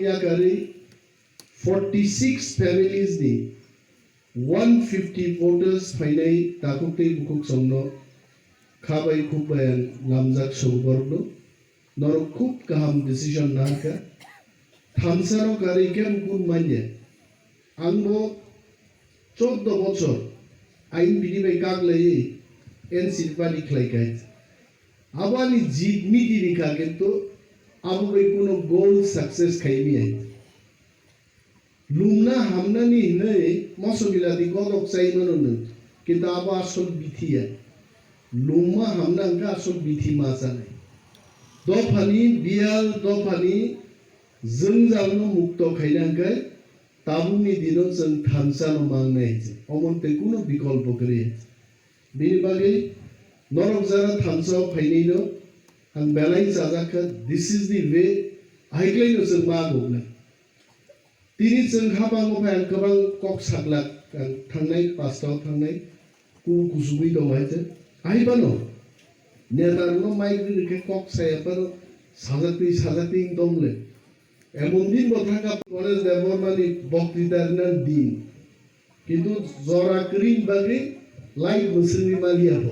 yakari 46 families ni 150 voters finai takukte bukuk somno khabai khubbayan namjak soborno noro khub kaham decision naka thamsaro kari kem kun manye angbo 14 বছর আইন বিধিবাই কাগলাই এনসির পানি খাইকাই আবানি জিত মিটি রেখা কিন্তু Abu by কোনো গোল success খাইনি I Lumna হামনানি নাই মসগিলাদি গদক চাইমনন কিন্তু আবা আসল বিথিয়া লুমা হামনাঙ্কা আসল বিথি মাসা নাই দফানি বিয়াল দফানি जोंजानो मुक्त खाइनांखाय ताबुनि दिनाव जों थामसानो मांनाय अमन्ते कुनो विकल्प गैया बेनि बागै नरक जारा थामसाव फाइनैनो आं बेलाय जाजाखा दिस इज दि वे आइक्लाइनो जों मागौना दिनै जों हाबांगो फाय आं गोबां कक सागला थांनाय पास्टाव थांनाय कुसुबै दंहायजे आइबानो नेतारनो माइग्रेनके कक सायापानो साजाती दंले এমন দিন বথাকা কলেজ দেবরমানি বক্তৃতার নাম দিন কিন্তু জরা ক্রিম বাগে লাইক মুসলিম মালিয়া হ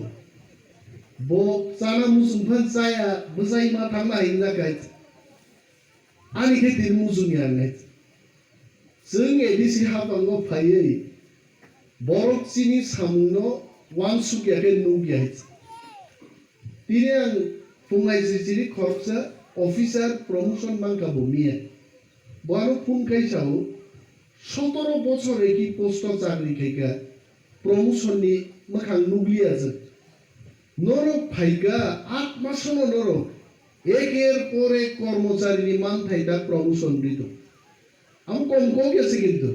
ব চানা মুসুমফান চায়া বসাই মা থাংনা হিংনা গাইত আনি খেতির মুসুমি আননাই जों एदिसि हाबांगो फायै बरक सिनि सामुनो वान सुगियाके नुगियाय दिने आं फुंनाय जिजिरि खरसा অফিসার প্রমোশন মাঙ্কাবো মিয়া বড় ফোন খাইছাও 17 বছর একই পোস্ট চাকরি খাইকা প্রমোশননি মাখাং নুগলিয়াছে নরক ফাইকা 8 মাসনো নরক একের পরে কর্মচারীনি মানথাইটা প্রমোশন দিত আম কম গেছে কিন্তু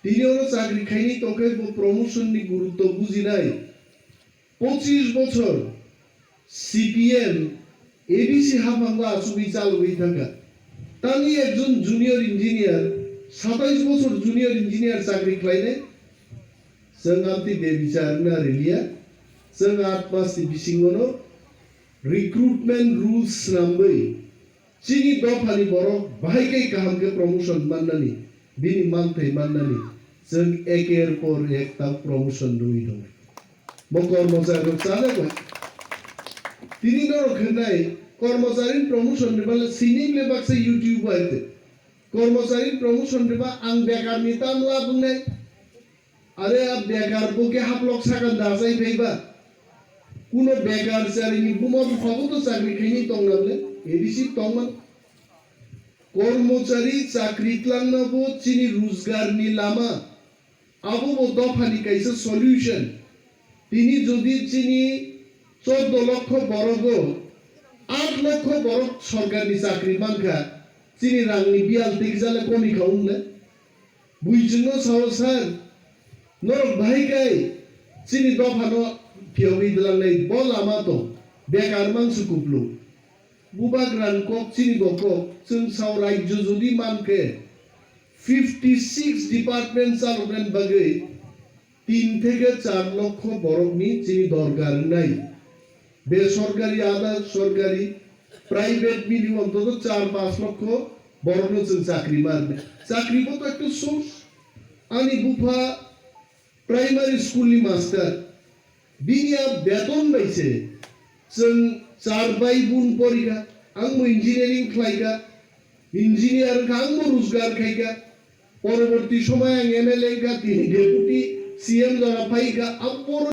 তিনিও চাকরি খাইনি তোকে প্রমোশননি গুরুত্ব বুঝি নাই 25 বছর সিপিএম एबीसी हाबांगो आसुबि चालुबाय थाखा तानि एकजन जूनियर इंजिनियर 27 বছর जूनियर इंजिनियर चाकरि खालायनाय जों आमति बे बिचारना रेलिया जों 8 मासनि बिसिङावनो रिक्रुटमेन्ट रुल्स नामै चिनि दफानि बरक बाहायकै गाहामके प्रमोशन माननानै बिनि मानथाय माननानै जों एकेर पर एक ता प्रमोशन दुइ दं म कर्मचारी चालक তিনি নরখানায় কর্মচারী প্রমোশন নেবালে সিনিলে বাক্সে ইউটিউব আইতে কর্মচারী প্রমোশন নেবা আং বেকার নিতাম লাভ নাই আরে আ বেকার বকে হাপলক সাকান দাসাই ভাইবা কোন বেকার চারিনি বুমব ফবত চাকরি খাইনি তংনাবলে এডিসি তংমান কর্মচারী চাকরি ক্লান্নাবো চিনি রোজগার নি লামা আবো দফানি কাইছে সলিউশন তিনি যদি চিনি 14 লক্ষ বর্গ 8 লক্ষ বর্গ সরকারি চাকরি মানকা চিনি রাংনি বিয়াল থেকে জালে কমি খাউনলে বুইজনো সাহসার নরক ভাইকাই চিনি দফানো ফিয়গি দিলাংলাই বল আমাতো বেকার মাংস কুপলু বুবাগ্রান কক চিনি গক जों साव राज्य যদি মানকে 56 ডিপার্টমেন্ট চালবেন বাগৈ 3 থেকে 4 লক্ষ বর্গনি চিনি দরকার নাই বেসরকারি আধা সরকারি প্রাইভেট মিলি অন্তত 4-5 লক্ষ বর্গ जों চাকরি মারবে চাকরি তো একটা সোর্স আনি বুফা প্রাইমারি স্কুলনি মাস্টার বিনিয়া বেতন বাইছে जों 4 বাই বুন পরিখা आंबो ইঞ্জিনিয়ারিং খাইকা ইঞ্জিনিয়ার আंबो রোজগার খাইকা পরবর্তী সময় আং এমএলএ কা ডেপুটি সিএম যারা পাইকা